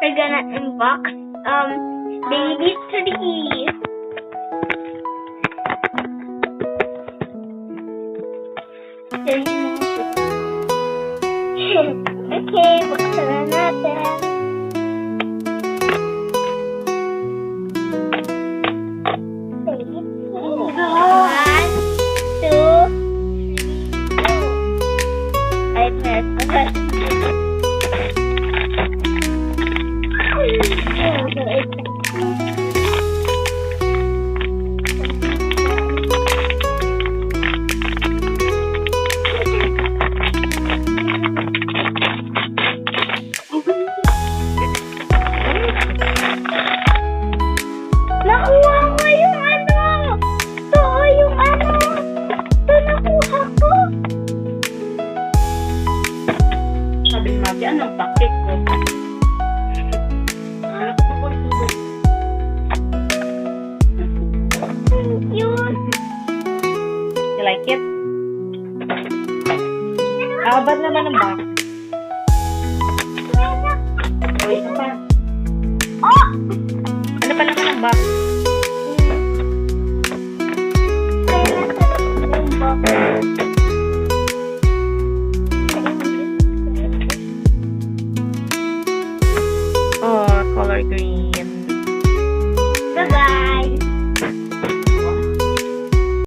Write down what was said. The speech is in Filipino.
we're gonna unbox baby tree. Okay, buksan na natin. One, two, three. Ay, meron. Nakuha ko yung ano! Ito, yung ano! Ito, nakuha ko! Sabi ni Mati, anong pakit ko? Yun! You like it? Ba't naman ang box? O, ito pa. Oh! Ano pa naman ang box? Oh, color green. Bye-bye!